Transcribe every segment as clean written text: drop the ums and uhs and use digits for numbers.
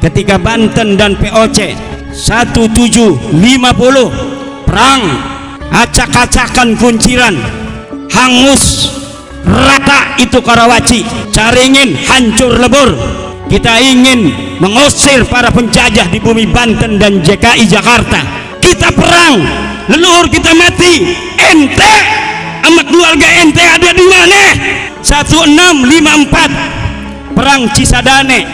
ketika Banten dan POC 1750 perang, acak-acakan kunciran, hangus rata itu Karawaci, Caringin hancur lebur. Kita ingin mengusir para penjajah di bumi Banten dan DKI Jakarta. Kita perang, leluhur kita mati, ente sama keluarga ente ada di mana? 1654 perang Cisadane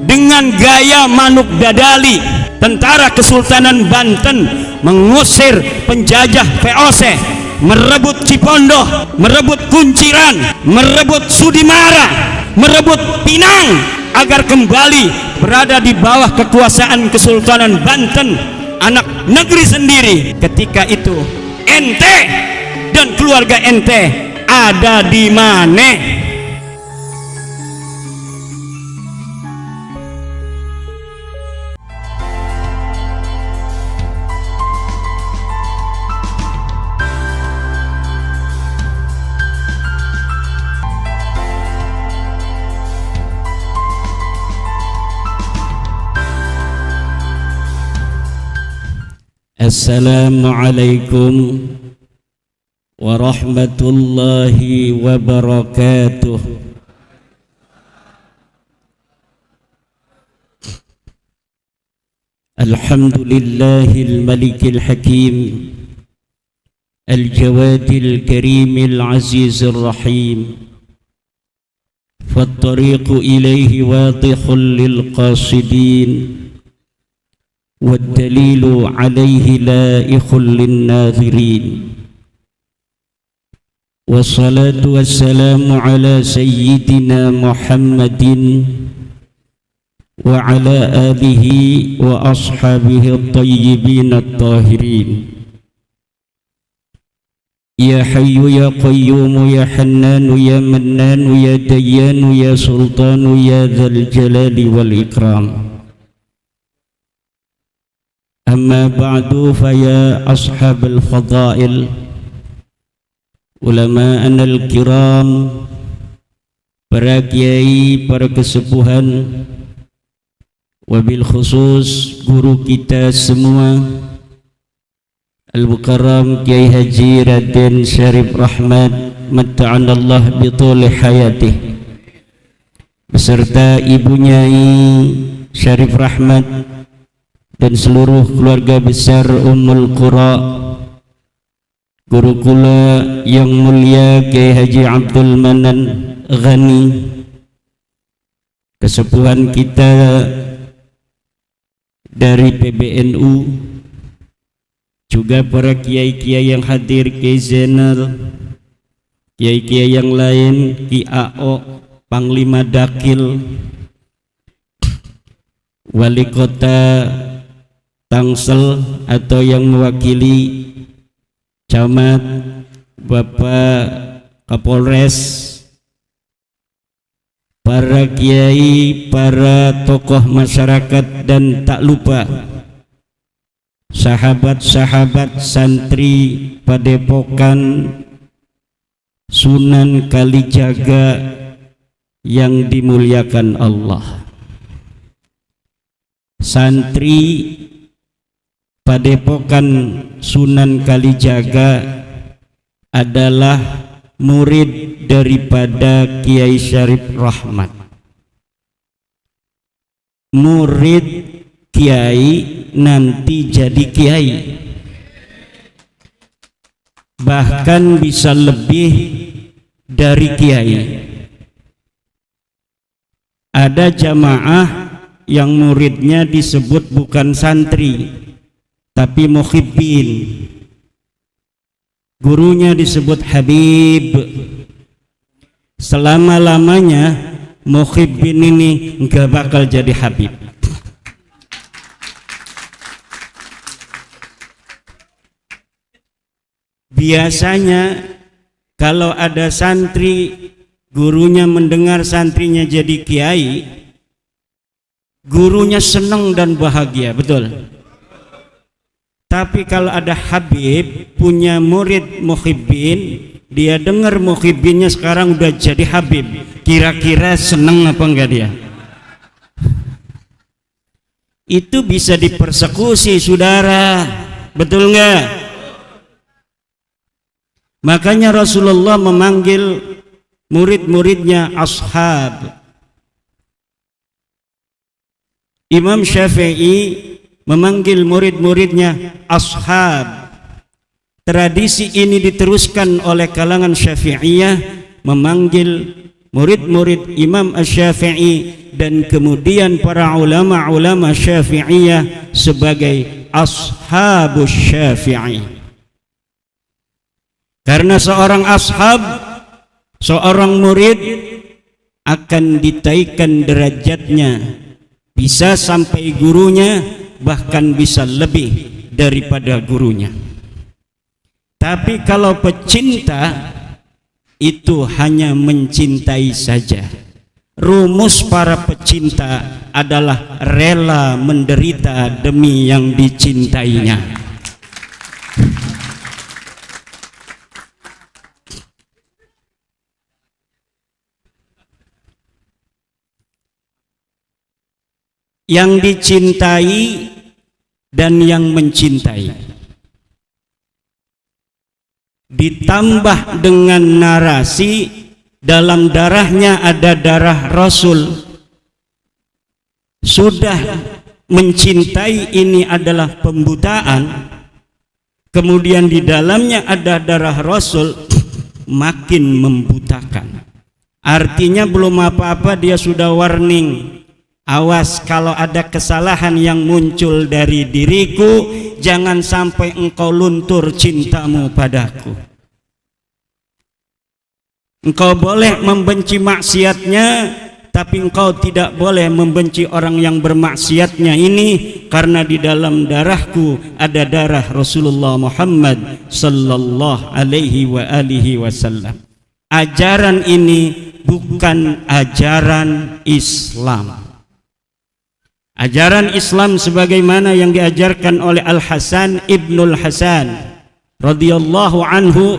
dengan gaya Manuk Dadali, tentara Kesultanan Banten mengusir penjajah VOC, merebut Cipondoh, merebut Kunciran, merebut Sudimara, merebut Pinang agar kembali berada di bawah kekuasaan Kesultanan Banten, anak negeri sendiri. Ketika itu ente dan keluarga ente ada di mana? Assalamualaikum warahmatullahi wabarakatuh. Alhamdulillahil malikil hakim, al-jawadil karimil azizir rahim, fattariqu ilaihi wadihul lil qasidin, والدليل عليه لائق للناظرين. والصلاة والسلام على سيدنا محمد وعلى آله وأصحابه الطيبين الطاهرين. يا حي يا قيوم يا حنان يا منان يا ديان يا سلطان يا ذا الجلال والإكرام. Amma ba'du faya ashabal fadail, ulama'ana al-kiram, para kiai, para kesepuhan, wabil khusus guru kita semua, Al-Mukarram Kiai Haji Raden Syarif Rahmat matta'anallah bituli hayatih, beserta ibu Nyai Syarif Rahmat dan seluruh keluarga besar Ummul Qura, guru kula yang mulia Kiai Haji Abdul Manan Ghani, kesepuhan kita dari PBNU, juga para kiai-kiai yang hadir, Kiai Zainal, kiai-kiai yang lain, Ki AO, Panglima Dakil, Wali Kota Tangsel atau yang mewakili camat, Bapak Kapolres, para kiai, para tokoh masyarakat, dan tak lupa sahabat-sahabat santri Padepokan Sunan Kalijaga yang dimuliakan Allah. Santri Padepokan Sunan Kalijaga adalah murid daripada Kiai Syarif Rahmat. Murid kiai nanti jadi kiai, bahkan bisa lebih dari kiai. Ada jamaah yang muridnya disebut bukan santri tapi muhibbin, gurunya disebut Habib. Selama-lamanya muhibbin ini enggak bakal jadi Habib. Biasanya kalau ada santri, gurunya mendengar santrinya jadi kiai, gurunya senang dan bahagia, betul. Tapi kalau ada Habib punya murid muhibbin, dia dengar muhibbinnya sekarang udah jadi Habib, kira-kira senang apa enggak dia? itu bisa dipersekusi, saudara. Betul enggak? Makanya Rasulullah memanggil murid-muridnya ashab. Imam Syafi'i memanggil murid-muridnya ashab. Tradisi ini diteruskan oleh kalangan Syafi'iyah memanggil murid-murid Imam Asy-Syafi'i, dan kemudian para ulama-ulama Syafi'iyah sebagai ashabus Syafi'i. Karena seorang ashab, seorang murid akan ditaikkan derajatnya, bisa sampai gurunya, bahkan bisa lebih daripada gurunya. Tapi kalau pecinta itu hanya mencintai saja. Rumus para pecinta adalah rela menderita demi yang dicintainya. Yang dicintai dan yang mencintai. Ditambah dengan narasi dalam darahnya ada darah Rasul. Sudah mencintai ini adalah pembutaan, kemudian di dalamnya ada darah Rasul, makin membutakan. Artinya belum apa-apa dia sudah warning, awas kalau ada kesalahan yang muncul dari diriku, jangan sampai engkau luntur cintamu padaku. Engkau boleh membenci maksiatnya, tapi engkau tidak boleh membenci orang yang bermaksiatnya ini, karena di dalam darahku ada darah Rasulullah Muhammad sallallahu alaihi wa alihi wasallam. Ajaran ini bukan ajaran Islam. Ajaran Islam sebagaimana yang diajarkan oleh Al-Hasan Ibnul Hasan radhiyallahu anhu,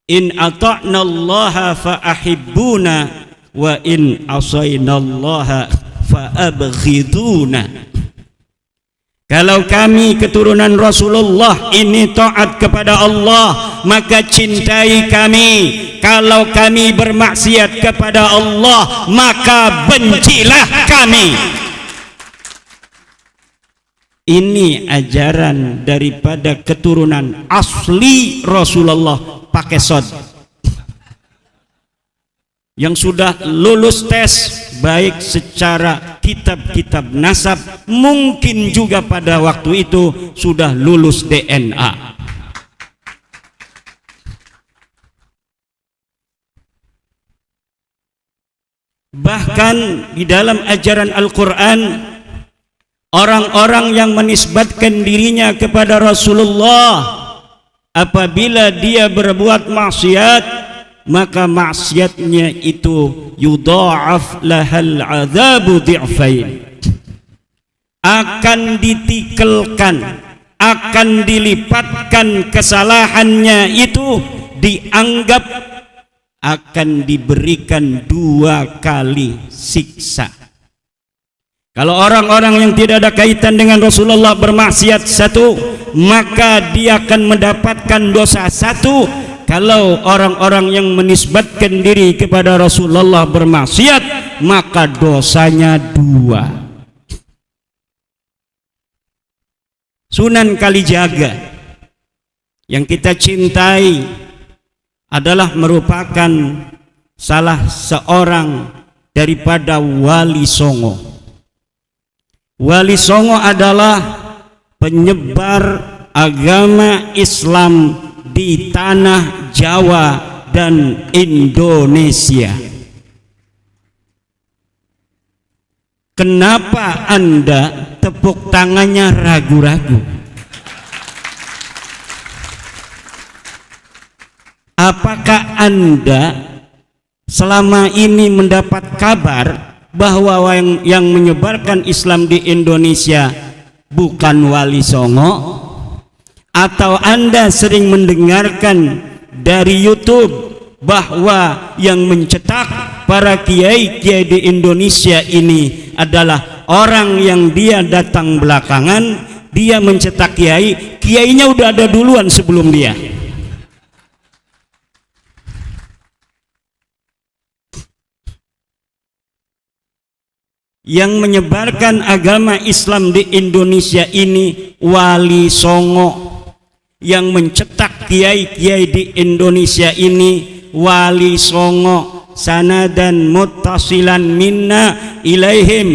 in ata'na Allah fa ahibbuna wa in asayna Allah fa abghiduna. Kalau kami keturunan Rasulullah ini taat kepada Allah, maka cintai kami. Kalau kami bermaksiat kepada Allah, maka bencilah kami. Ini ajaran daripada keturunan asli Rasulullah, pakai sod, yang sudah lulus tes baik secara kitab-kitab nasab, mungkin juga pada waktu itu sudah lulus DNA. Bahkan di dalam ajaran Al-Quran, orang-orang yang menisbatkan dirinya kepada Rasulullah, apabila dia berbuat maksiat, maka maksiatnya itu yudha'af lahal adzabu dhi'fain, akan ditikelkan, akan dilipatkan kesalahannya itu, dianggap akan diberikan 2 kali siksa. Kalau orang-orang yang tidak ada kaitan dengan Rasulullah bermaksiat 1, maka dia akan mendapatkan dosa 1. Kalau orang-orang yang menisbatkan diri kepada Rasulullah bermaksiat, maka dosanya 2. Sunan Kalijaga yang kita cintai adalah merupakan salah seorang daripada Wali Songo. Wali Songo adalah penyebar agama Islam di tanah Jawa dan Indonesia. Kenapa Anda tepuk tangannya ragu-ragu? Apakah Anda selama ini mendapat kabar bahwa yang menyebarkan Islam di Indonesia bukan Wali Songo? Atau Anda sering mendengarkan dari YouTube bahwa yang mencetak para kiai-kiai di Indonesia ini adalah orang yang dia datang belakangan, dia mencetak kiai, kiainya udah ada duluan sebelum dia. Yang menyebarkan agama Islam di Indonesia ini Wali Songo. Yang mencetak kiai-kiai di Indonesia ini Wali Songo, sanadan muttasilan minna ilaihim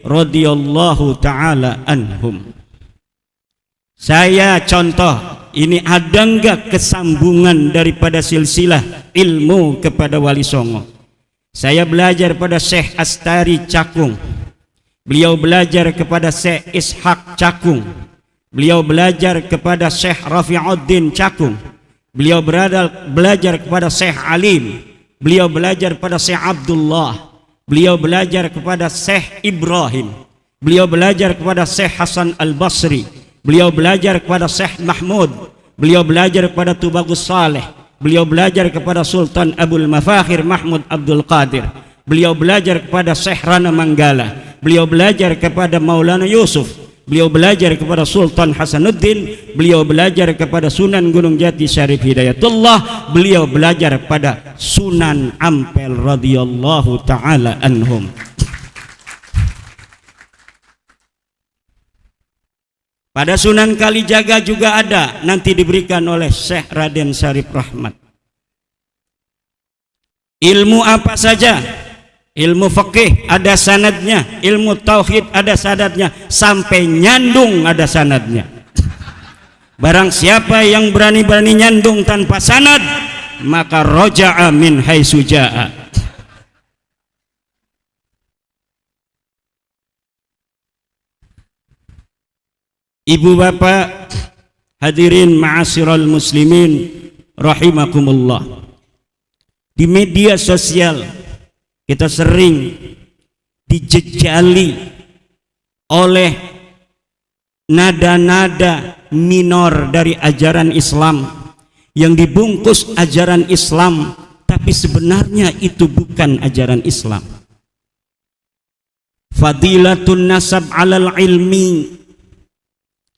radhiyallahu ta'ala anhum. Saya contoh, ini ada enggak kesambungan daripada silsilah ilmu kepada Wali Songo? Saya belajar pada Syekh Astari Cakung, beliau belajar kepada Syekh Ishaq Cakung, beliau belajar kepada Syekh Rafi'uddin Cakung, beliau belajar kepada Syekh Alim, beliau belajar kepada Syekh Abdullah, beliau belajar kepada Syekh Ibrahim, beliau belajar kepada Syekh Hasan Al-Basri, beliau belajar kepada Syekh Mahmud, beliau belajar kepada Tubagus Saleh, beliau belajar kepada Sultan Abdul Mafakhir Mahmud Abdul Qadir, beliau belajar kepada Syekh Rana Manggala, beliau belajar kepada Maulana Yusuf, beliau belajar kepada Sultan Hasanuddin, beliau belajar kepada Sunan Gunung Jati Syarif Hidayatullah, beliau belajar pada Sunan Ampel radhiyallahu ta'ala anhum. Pada Sunan Kalijaga juga ada, nanti diberikan oleh Syekh Raden Syarif Rahmat. Ilmu apa saja, ilmu fikih ada sanadnya, ilmu tauhid ada sanadnya, sampai nyandung ada sanadnya. Barang siapa yang berani-berani nyandung tanpa sanad, maka roja'a min haitsu jaa'a. Ibu bapak hadirin ma'asyiral muslimin rahimakumullah. Di media sosial kita sering dijejali oleh nada-nada minor dari ajaran Islam yang dibungkus ajaran Islam, tapi sebenarnya itu bukan ajaran Islam. Fadilatun nasab alal ilmi,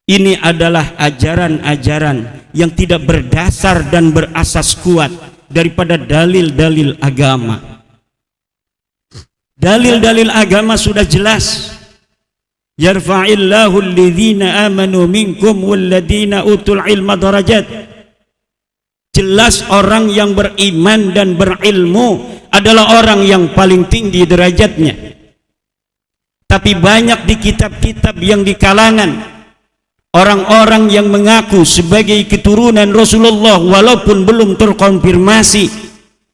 ini adalah ajaran-ajaran yang tidak berdasar dan berasas kuat daripada dalil-dalil agama. Dalil-dalil agama sudah jelas. Yarfa'illahu alladhina amanu minkum walladhina utul ilma darajat. Jelas orang yang beriman dan berilmu adalah orang yang paling tinggi derajatnya. Tapi banyak di kitab-kitab yang di kalangan orang-orang yang mengaku sebagai keturunan Rasulullah walaupun belum terkonfirmasi,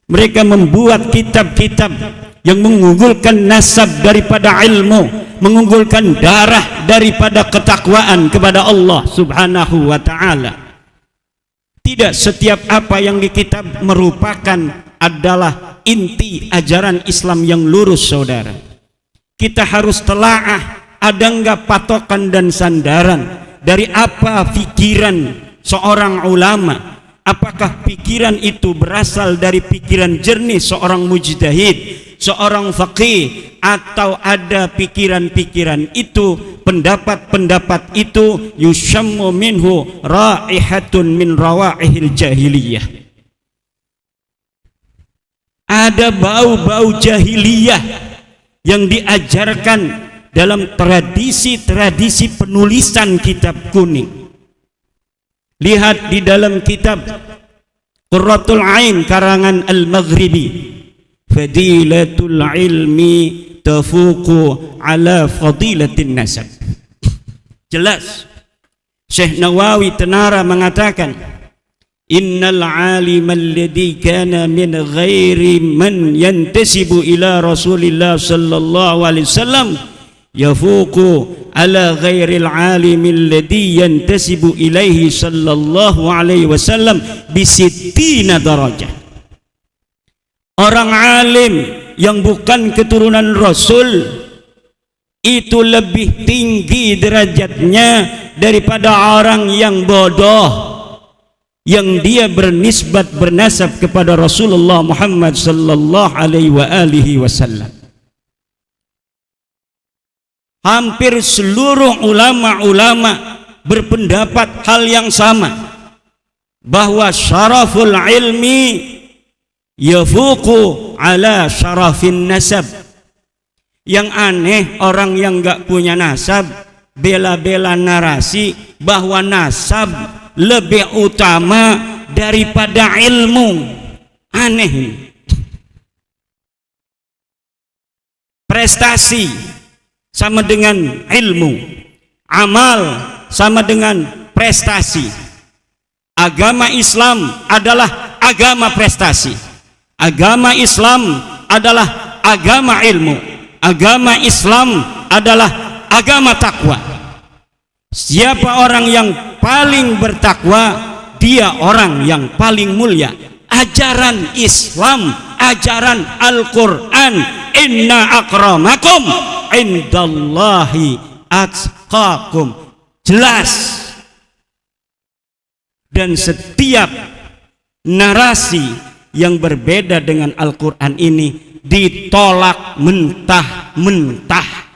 mereka membuat kitab-kitab yang mengunggulkan nasab daripada ilmu, mengunggulkan darah daripada ketakwaan kepada Allah subhanahu wa ta'ala. Tidak setiap apa yang di kitab merupakan adalah inti ajaran Islam yang lurus, saudara. Kita harus telaah, ada enggak patokan dan sandaran dari apa pikiran seorang ulama. Apakah pikiran itu berasal dari pikiran jernih seorang mujtahid, seorang faqih, atau ada pikiran-pikiran itu, pendapat-pendapat itu yusyammu minhu raihatun min rawaihil jahiliyah. Ada bau-bau jahiliyah yang diajarkan dalam tradisi-tradisi penulisan kitab kuning. Lihat di dalam kitab Qurratul Ain karangan Al-Maghribi, fadilatul ilmi tafuqu ala fadilatin nasab. Jelas Syekh Nawawi Tenara mengatakan, innal alim alladhi kana min ghairi man yantasibu ila Rasulillah sallallahu alaihi wasallam yafuqu ala ghairil alimi alladhi yantasibu ilaihi sallallahu alaihi wasallam bisittina darajah. Orang alim yang bukan keturunan Rasul itu lebih tinggi derajatnya daripada orang yang bodoh yang dia bernisbat bernasab kepada Rasulullah Muhammad sallallahu alaihi wa alihi wasallam. hampir seluruh ulama-ulama berpendapat hal yang sama, bahwa syaraful ilmi yafuqu ala syarafin nasab. Yang aneh orang yang gak punya nasab bela-bela narasi bahwa nasab lebih utama daripada ilmu. Aneh. Prestasi sama dengan ilmu, amal sama dengan prestasi. Agama Islam adalah agama prestasi. Agama Islam adalah agama ilmu. Agama Islam adalah agama takwa. Siapa orang yang paling bertakwa, dia orang yang paling mulia. Ajaran Islam, ajaran Al-Quran, inna akramakum indallahi atqakum, jelas. Dan setiap narasi yang berbeda dengan Al-Quran ini ditolak mentah-mentah.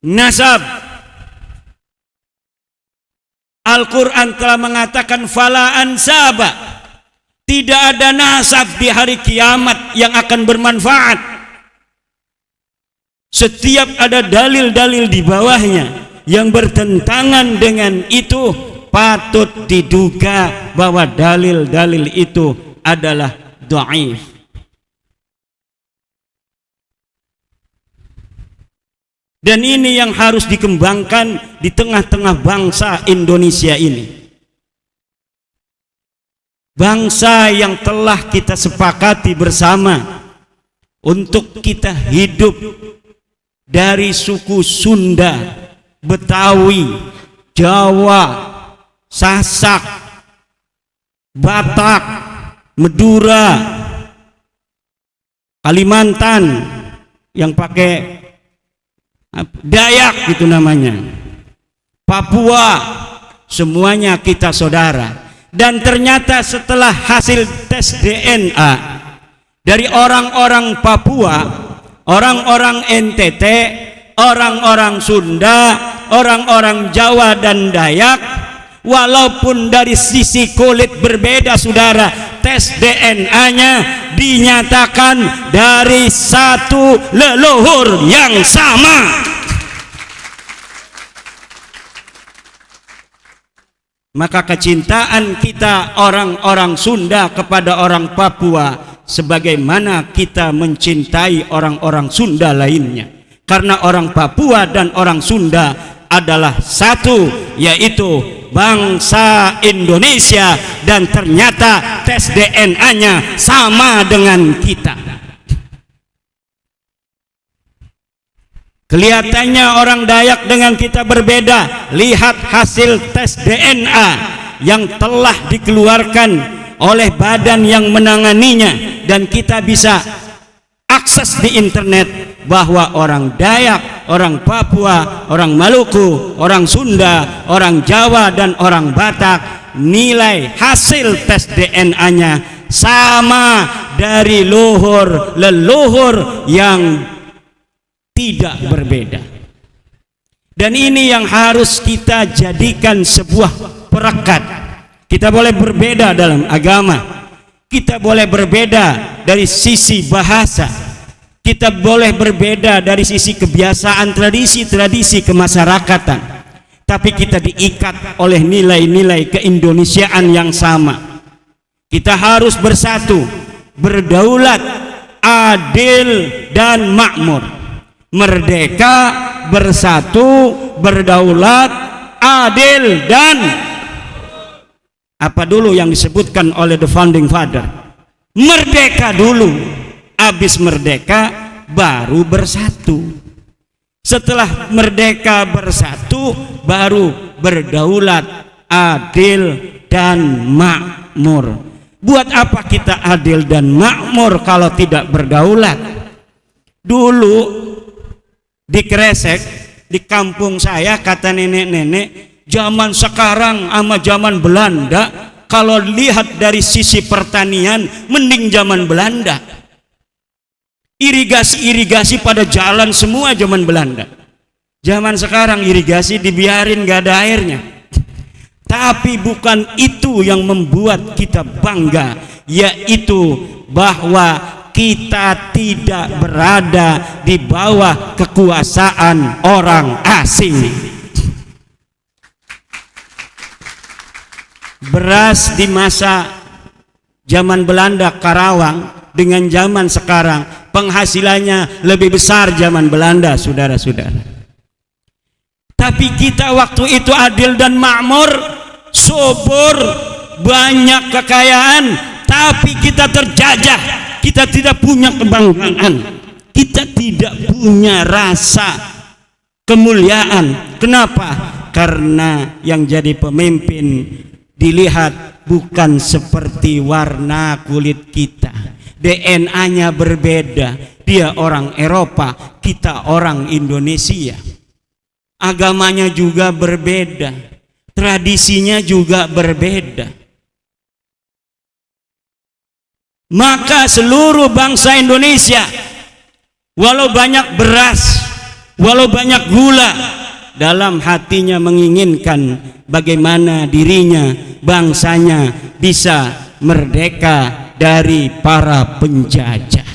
Nasab, Al-Quran telah mengatakan fala ansaba, tidak ada nasab di hari kiamat yang akan bermanfaat. Setiap ada dalil-dalil di bawahnya yang bertentangan dengan itu, patut diduga bahwa dalil-dalil itu adalah dhaif. Dan ini yang harus dikembangkan di tengah-tengah bangsa Indonesia ini. Bangsa yang telah kita sepakati bersama untuk kita hidup dari suku Sunda, Betawi, Jawa, Sasak, Batak, Madura, Kalimantan, yang pakai Dayak itu namanya, Papua, semuanya kita saudara. Dan ternyata setelah hasil tes DNA dari orang-orang Papua, orang-orang NTT, orang-orang Sunda, orang-orang Jawa dan Dayak, walaupun dari sisi kulit berbeda saudara, tes DNA-nya dinyatakan dari satu leluhur yang sama. Maka kecintaan kita orang-orang Sunda kepada orang Papua sebagaimana kita mencintai orang-orang Sunda lainnya, karena orang Papua dan orang Sunda adalah satu, yaitu bangsa Indonesia. Dan ternyata tes DNA-nya sama dengan kita. Kelihatannya orang Dayak dengan kita berbeda. Lihat hasil tes DNA yang telah dikeluarkan oleh badan yang menanganinya, dan kita bisa akses di internet bahwa orang Dayak, orang Papua, orang Maluku, orang Sunda, orang Jawa dan orang Batak, nilai hasil tes DNA-nya sama dari leluhur yang tidak berbeda. Dan ini yang harus kita jadikan sebuah perekat. Kita boleh berbeda dalam agama, kita boleh berbeda dari sisi bahasa, kita boleh berbeda dari sisi kebiasaan, tradisi kemasyarakatan, tapi kita diikat oleh nilai-nilai keindonesiaan yang sama. Kita harus bersatu, berdaulat, adil dan makmur. Merdeka, bersatu, berdaulat, adil dan apa dulu yang disebutkan oleh the founding father? Merdeka dulu, habis merdeka baru bersatu. Setelah merdeka bersatu baru berdaulat, adil dan makmur. Buat apa kita adil dan makmur kalau tidak berdaulat? Dulu di Kresek, di kampung saya, kata nenek-nenek, zaman sekarang sama zaman Belanda, kalau lihat dari sisi pertanian mending zaman Belanda. Irigasi-irigasi pada jalan semua zaman Belanda. Zaman sekarang irigasi dibiarin gak ada airnya. Tapi bukan itu yang membuat kita bangga, yaitu bahwa kita tidak berada di bawah kekuasaan orang asing. Beras di masa zaman Belanda Karawang dengan zaman sekarang penghasilannya lebih besar zaman Belanda, saudara-saudara. Tapi kita waktu itu adil dan makmur, subur, banyak kekayaan, tapi kita terjajah. Kita tidak punya kebanggaan, kita tidak punya rasa kemuliaan. Kenapa? Karena yang jadi pemimpin dilihat bukan seperti warna kulit kita, DNA-nya berbeda. Dia orang Eropa, kita orang Indonesia. Agamanya juga berbeda, tradisinya juga berbeda. Maka seluruh bangsa Indonesia, walau banyak beras, walau banyak gula, dalam hatinya menginginkan bagaimana dirinya, bangsanya bisa merdeka dari para penjajah.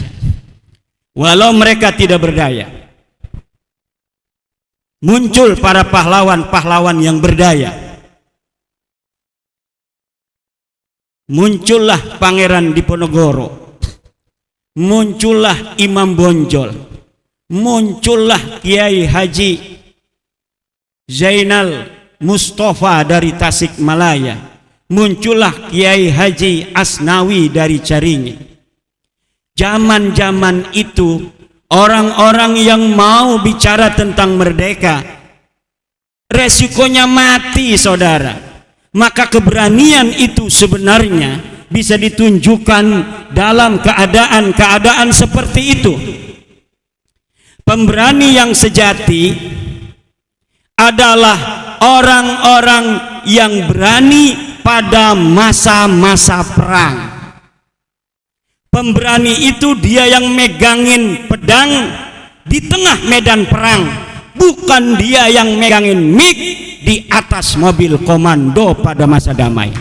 Walau mereka tidak berdaya, muncul para pahlawan-pahlawan yang berdaya. Muncullah Pangeran Diponegoro, muncullah Imam Bonjol, muncullah Kiai Haji Zainal Mustafa dari Tasikmalaya, muncullah Kiai Haji Asnawi dari Caringin. Zaman-zaman itu orang-orang yang mau bicara tentang merdeka resikonya mati, saudara. Maka keberanian itu sebenarnya bisa ditunjukkan dalam keadaan-keadaan seperti itu. Pemberani yang sejati adalah orang-orang yang berani pada masa-masa perang. Pemberani itu dia yang megangin pedang di tengah medan perang, bukan dia yang megangin mic di atas mobil komando pada masa damai.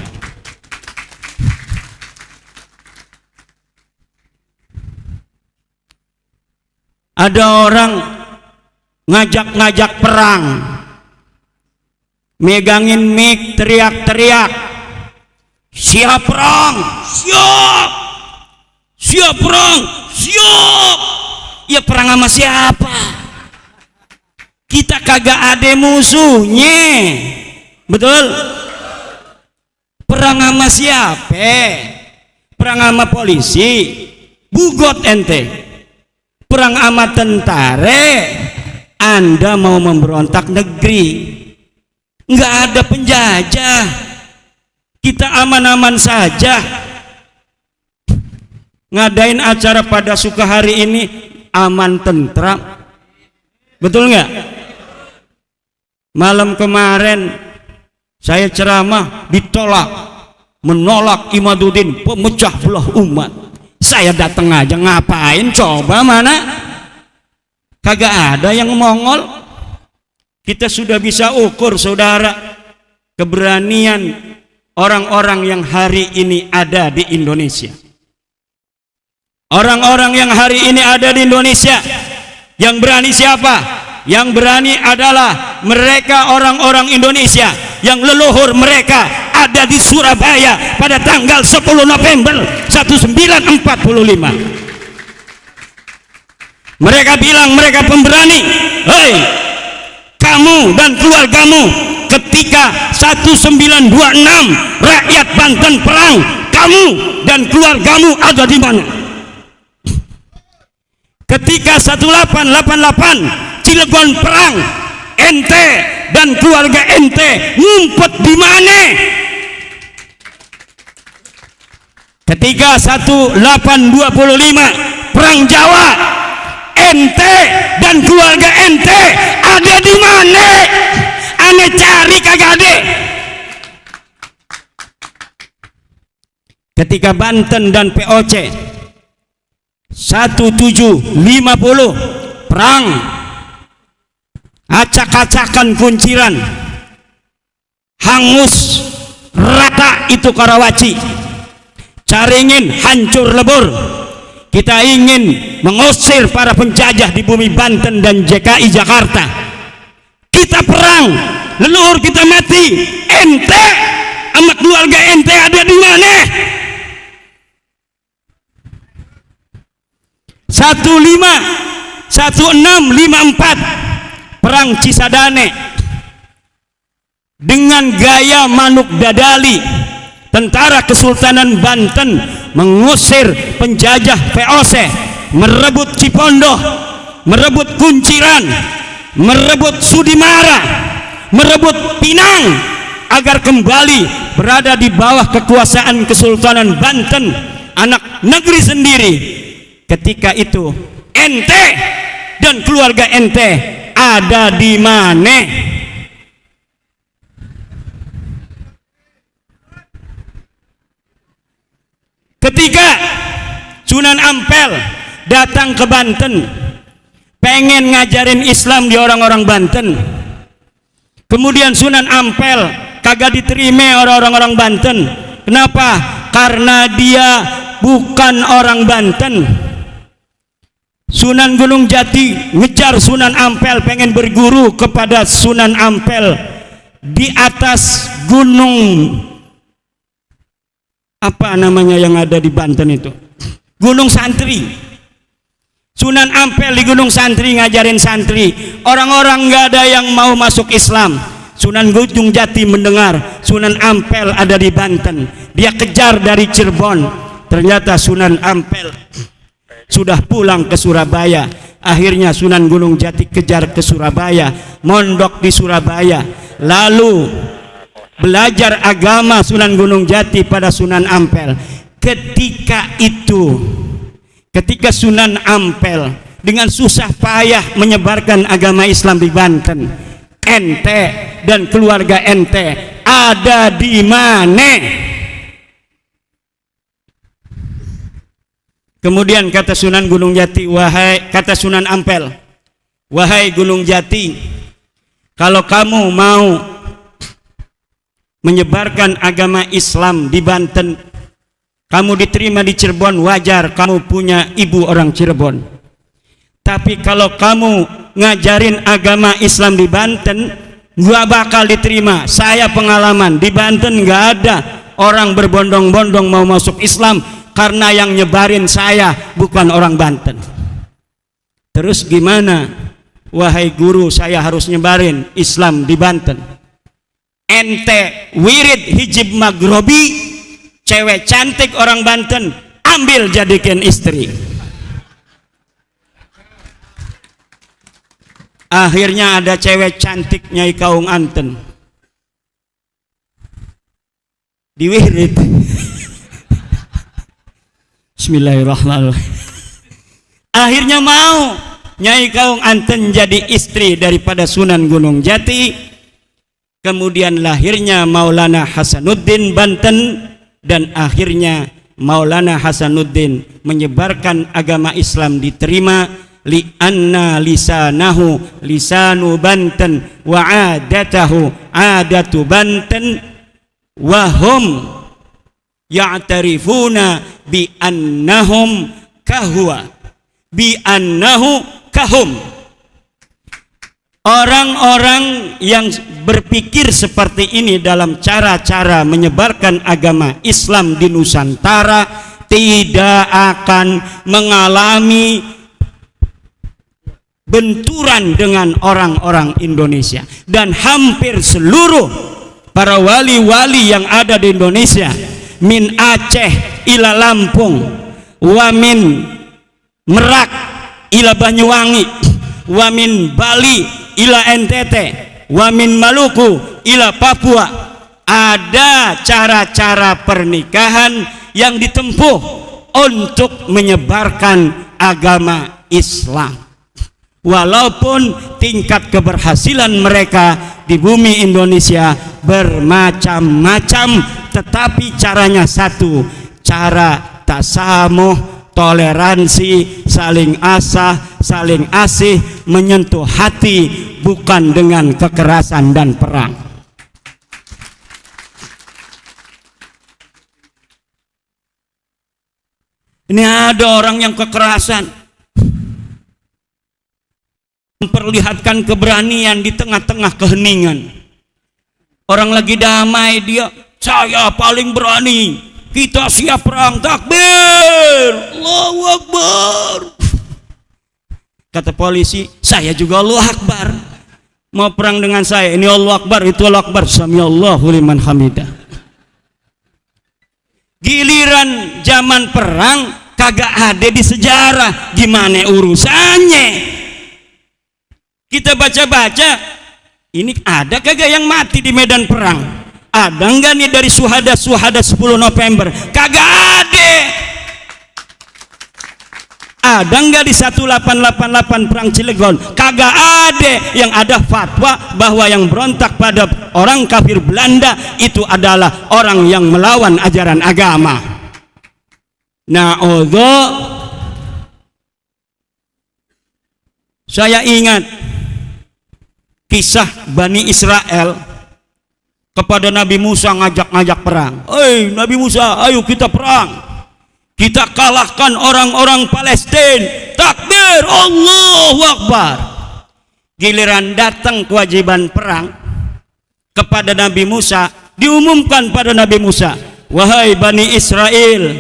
Ada orang ngajak-ngajak perang, megangin mic, teriak-teriak, siap perang, siap, siap perang, siap. Ya perang sama siapa? Kita kagak ada musuhnya, betul? Perang sama siapa? Perang sama polisi, bugot ente. Perang sama tentara, Anda mau memberontak negeri. Nggak ada penjajah, kita aman-aman saja. Ngadain acara pada Sukahari ini aman tentram, betul nggak? Malam kemarin saya ceramah ditolak, menolak Imaduddin, pemecah belah umat. Saya datang aja, ngapain coba, mana? Kagak ada yang mongol. Kita sudah bisa ukur, saudara, keberanian orang-orang yang hari ini ada di Indonesia. Orang-orang yang hari ini ada di Indonesia, yang berani siapa? Yang berani adalah mereka, orang-orang Indonesia yang leluhur mereka ada di Surabaya pada tanggal 10 November 1945. Mereka bilang mereka pemberani. Hei, kamu dan keluargamu, ketika 1926 rakyat Banten perang, kamu dan keluargamu ada di mana? Ketika 1888 Cilegon perang, ente dan keluarga ente ngumpet di mana? Ketika 1825 perang Jawa, ente dan keluarga ente ada di mana? Ane cari kagak ada. Ketika Banten dan POC 1750 perang, acak-acakan kunciran, hangus rata itu Karawaci, Caringin hancur lebur. Kita ingin mengusir para penjajah di bumi Banten dan DKI Jakarta. Kita perang, leluhur kita mati, ente sama keluarga ente ada di mana? 1654 perang Cisadane dengan gaya manuk dadali, tentara Kesultanan Banten mengusir penjajah VOC, merebut Cipondoh, merebut Kunciran, merebut Sudimara, merebut Pinang agar kembali berada di bawah kekuasaan Kesultanan Banten, anak negeri sendiri. Ketika itu ente dan keluarga ente ada di mana? Ketika Sunan Ampel datang ke Banten pengen ngajarin Islam di orang-orang Banten, kemudian Sunan Ampel kagak diterima orang-orang Banten. Kenapa? Karena dia bukan orang Banten. Sunan Gunung Jati ngejar Sunan Ampel, pengen berguru kepada Sunan Ampel di atas gunung apa namanya yang ada di Banten itu, Gunung Santri. Sunan Ampel di Gunung Santri ngajarin santri, orang-orang nggak ada yang mau masuk Islam. Sunan Gunung Jati mendengar Sunan Ampel ada di Banten, dia kejar dari Cirebon. Ternyata Sunan Ampel sudah pulang ke Surabaya. Akhirnya Sunan Gunung Jati kejar ke Surabaya, mondok di Surabaya, lalu belajar agama Sunan Gunung Jati pada Sunan Ampel. Ketika itu, ketika Sunan Ampel dengan susah payah menyebarkan agama Islam di Banten, ente dan keluarga ente ada di mana? Kemudian kata Sunan Gunung Jati, kata Sunan Ampel, wahai Gunung Jati, kalau kamu mau menyebarkan agama Islam di Banten, kamu diterima di Cirebon, wajar, kamu punya ibu orang Cirebon. Tapi kalau kamu ngajarin agama Islam di Banten, gak bakal diterima. Saya pengalaman di Banten gak ada orang berbondong-bondong mau masuk Islam, karena yang nyebarin saya bukan orang Banten. Terus gimana? Wahai guru, saya harus nyebarin Islam di Banten. Ente wirid hijib maghrobi, cewek cantik orang Banten, ambil jadikan istri. Akhirnya ada cewek cantik Nyai Kaung Anten diwirid. Bismillahirrahmanirrahim. Akhirnya mau Nyai Kaung Anten jadi istri daripada Sunan Gunung Jati. Kemudian lahirnya Maulana Hasanuddin Banten, dan akhirnya Maulana Hasanuddin menyebarkan agama Islam, diterima. Li'anna lisanahu lisanu Banten wa adatahu adatu Banten wa hum ya'tarifuna bi annahum kahwa bi annahu kahum. Orang-orang yang berpikir seperti ini dalam cara-cara menyebarkan agama Islam di Nusantara tidak akan mengalami benturan dengan orang-orang Indonesia. Dan hampir seluruh para wali-wali yang ada di Indonesia, min Aceh ila Lampung, wa min Merak ila Banyuwangi, wa min Bali ila NTT, wa min Maluku ila Papua, ada cara-cara pernikahan yang ditempuh untuk menyebarkan agama Islam. Walaupun tingkat keberhasilan mereka di bumi Indonesia bermacam-macam, tetapi caranya satu, cara tasamuh, toleransi, saling asah, saling asih, menyentuh hati, bukan dengan kekerasan dan perang. Ini ada orang yang kekerasan, memperlihatkan keberanian di tengah-tengah keheningan. Orang lagi damai, dia, saya paling berani, kita siap perang, takbir, Allahu Akbar. Kata polisi, saya juga Allahu Akbar. Mau perang dengan saya, ini Allahu Akbar, itu Allahu Akbar, samiallahu liman hamidah. Giliran zaman perang kagak ada di sejarah, gimana urusannya? Kita baca-baca, ini ada kagak yang mati di medan perang? Ada enggak nih dari suhada-suhada 10 November? Kagak ada. Ada enggak di 1888 perang Cilegon? Kagak ada. Yang ada fatwa bahwa yang berontak pada orang kafir Belanda itu adalah orang yang melawan ajaran agama. Na'udzu. Saya ingat kisah Bani Israel kepada Nabi Musa, ngajak-ngajak perang. Nabi Musa, ayo kita perang, kita kalahkan orang-orang Palestina, takbir, Allahu Akbar. Giliran datang kewajiban perang kepada Nabi Musa, diumumkan pada Nabi Musa, wahai Bani Israel,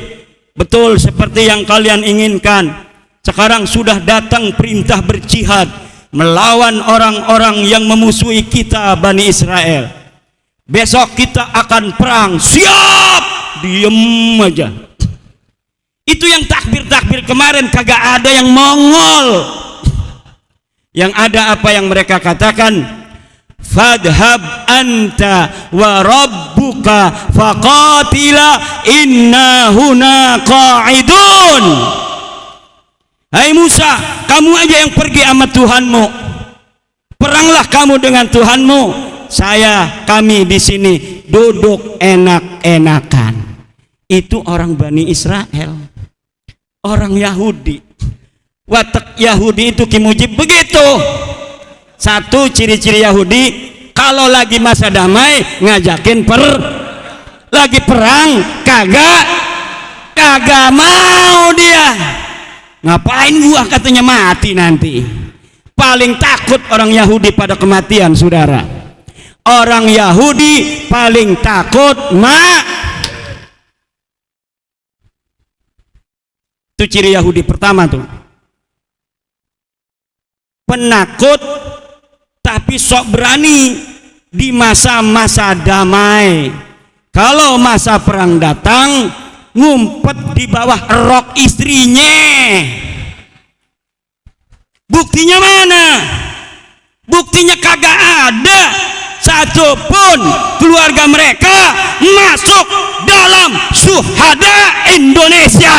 betul seperti yang kalian inginkan, sekarang sudah datang perintah berjihad melawan orang-orang yang memusuhi kita Bani Israel. Besok kita akan perang. Siap. Diem aja. Itu yang takbir-takbir kemarin kagak ada yang mongol. Yang ada apa yang mereka katakan, fadhhab anta wa rabbuka faqatila inna huna qa'idun. Hai Musa, kamu aja yang pergi sama Tuhanmu, peranglah kamu dengan Tuhanmu, kami di sini duduk enak-enakan. Itu orang Bani Israel, orang Yahudi. Watak Yahudi itu Ki Mujib begitu. Satu ciri-ciri Yahudi, kalau lagi masa damai ngajakin lagi perang kagak mau dia. Ngapain gua, katanya mati nanti. Paling takut orang Yahudi pada kematian, saudara. Orang Yahudi paling takut itu ciri Yahudi pertama tuh. Penakut tapi sok berani di masa-masa damai. Kalau masa perang datang, ngumpet di bawah rok istrinya. Buktinya mana? Buktinya kagak ada satupun keluarga mereka masuk dalam syuhada Indonesia.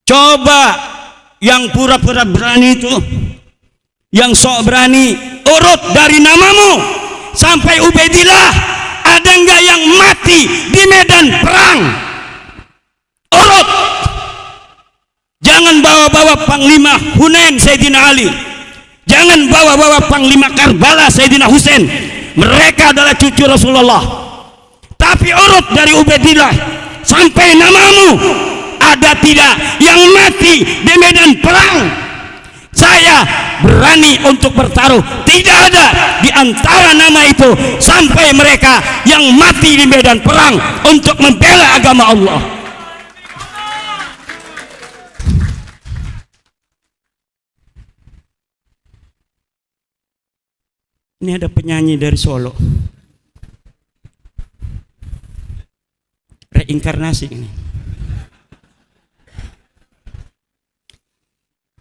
Coba yang pura-pura berani itu, yang sok berani, urut dari namamu sampai Ubaidillah, ada enggak yang mati di medan perang? Urut. Jangan bawa-bawa Panglima Hunain Sayyidina Ali, jangan bawa-bawa Panglima Karbala Sayyidina Husain, mereka adalah cucu Rasulullah. Tapi urut dari Ubaidillah sampai namamu, ada tidak yang mati di medan perang? Saya berani untuk bertaruh, tidak ada di antara nama itu sampai mereka yang mati di medan perang untuk membela agama Allah. Ini ada penyanyi dari Solo, reinkarnasi ini.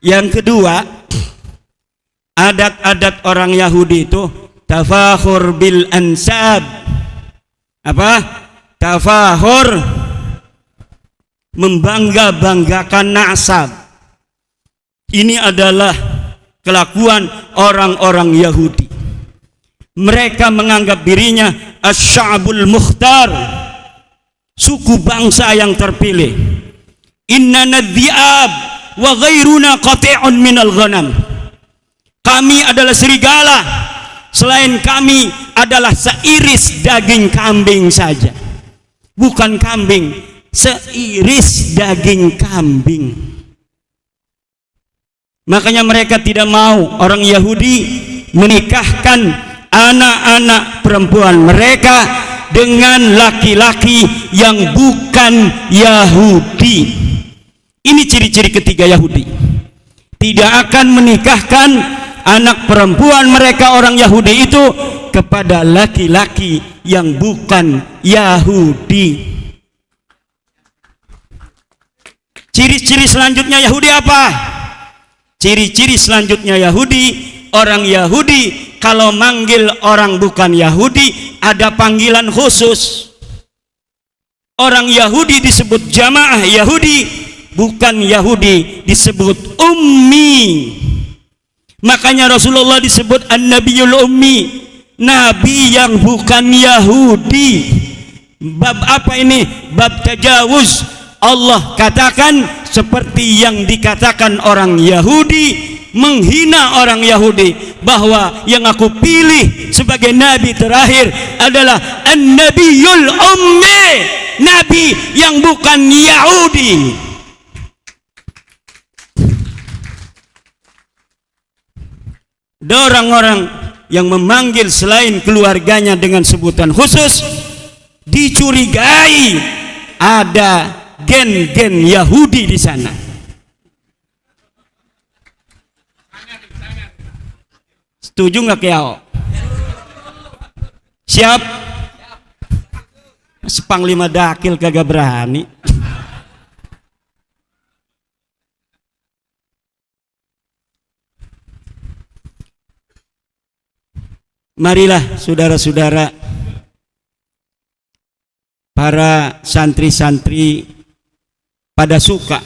Yang kedua, adat-adat orang Yahudi itu tafakhur bil ansab. Apa? Tafakhur, membangga-banggakan nasab. Ini adalah kelakuan orang-orang Yahudi. Mereka menganggap dirinya asy-sya'bul mukhtar, suku bangsa yang terpilih. Innana dhi'ab wa ghairuna qati'un minal ghanam. Kami adalah serigala, selain kami adalah seiris daging kambing saja. Bukan kambing, seiris daging kambing. Makanya mereka tidak mau orang Yahudi menikahkan anak-anak perempuan mereka dengan laki-laki yang bukan Yahudi. Ini ciri-ciri ketiga Yahudi. Tidak akan menikahkan anak perempuan mereka orang Yahudi itu kepada laki-laki yang bukan Yahudi. Ciri-ciri selanjutnya Yahudi apa? Ciri-ciri selanjutnya Yahudi, orang Yahudi kalau manggil orang bukan Yahudi ada panggilan khusus. Orang Yahudi disebut jamaah Yahudi, bukan Yahudi disebut ummi. Makanya Rasulullah disebut an-nabiyul ummi, nabi yang bukan Yahudi. Bab apa ini? Bab tajawuz. Allah katakan seperti yang dikatakan orang Yahudi, menghina orang Yahudi, bahwa yang aku pilih sebagai nabi terakhir adalah an-nabiyul ummi, nabi yang bukan Yahudi. Ada orang-orang yang memanggil selain keluarganya dengan sebutan khusus, dicurigai ada gen-gen Yahudi di sana. Setuju nggak Kiao? Siap? Sepanglima dakil kagak berani. Marilah saudara-saudara, para santri-santri pada suka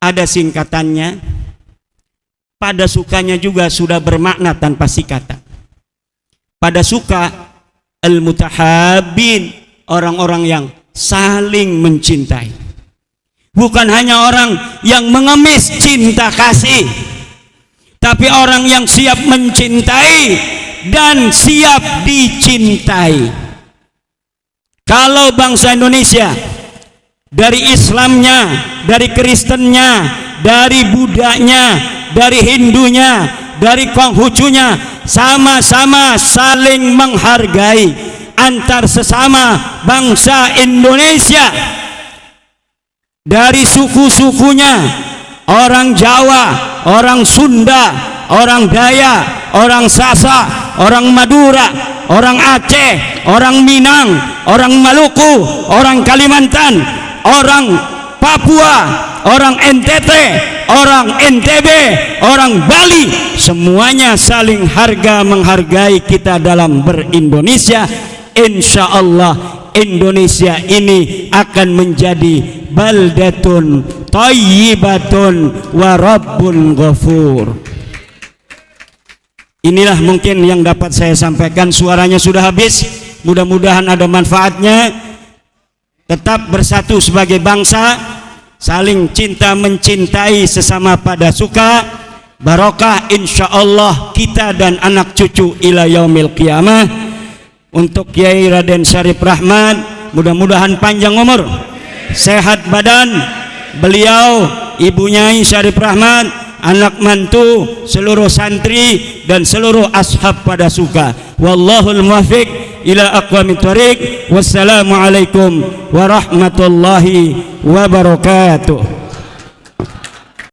ada singkatannya, pada sukanya juga sudah bermakna tanpa singkatan. Pada suka al-mutahabbin, orang-orang yang saling mencintai, bukan hanya orang yang mengemis cinta kasih, tapi orang yang siap mencintai dan siap dicintai. Kalau bangsa Indonesia dari Islamnya, dari Kristennya, dari Budanya, dari Hindunya, dari Konghucunya, sama-sama saling menghargai antar sesama bangsa Indonesia, dari suku-sukunya, orang Jawa, orang Sunda, orang Dayak, orang Sasak, orang Madura, orang Aceh, orang Minang, orang Maluku, orang Kalimantan, orang Papua, orang NTT, orang NTB, orang Bali, semuanya saling menghargai kita dalam berindonesia. Insya Allah Indonesia ini akan menjadi baldatun thayyibatun wa rabbun ghafur. Inilah mungkin yang dapat saya sampaikan. Suaranya sudah habis, mudah-mudahan ada manfaatnya. Tetap bersatu sebagai bangsa, saling cinta mencintai sesama pada suka, barokah insya Allah kita dan anak cucu ila yaumil qiyamah. Untuk Kiai Raden Syarif Rahman, mudah-mudahan panjang umur, sehat badan beliau, Ibu Nyai Syarif Rahman, anak mantu, seluruh santri dan seluruh ashab pada suka. Wallahul muwaffiq ila aqwamit thoriq. Wassalamualaikum warahmatullahi wabarakatuh.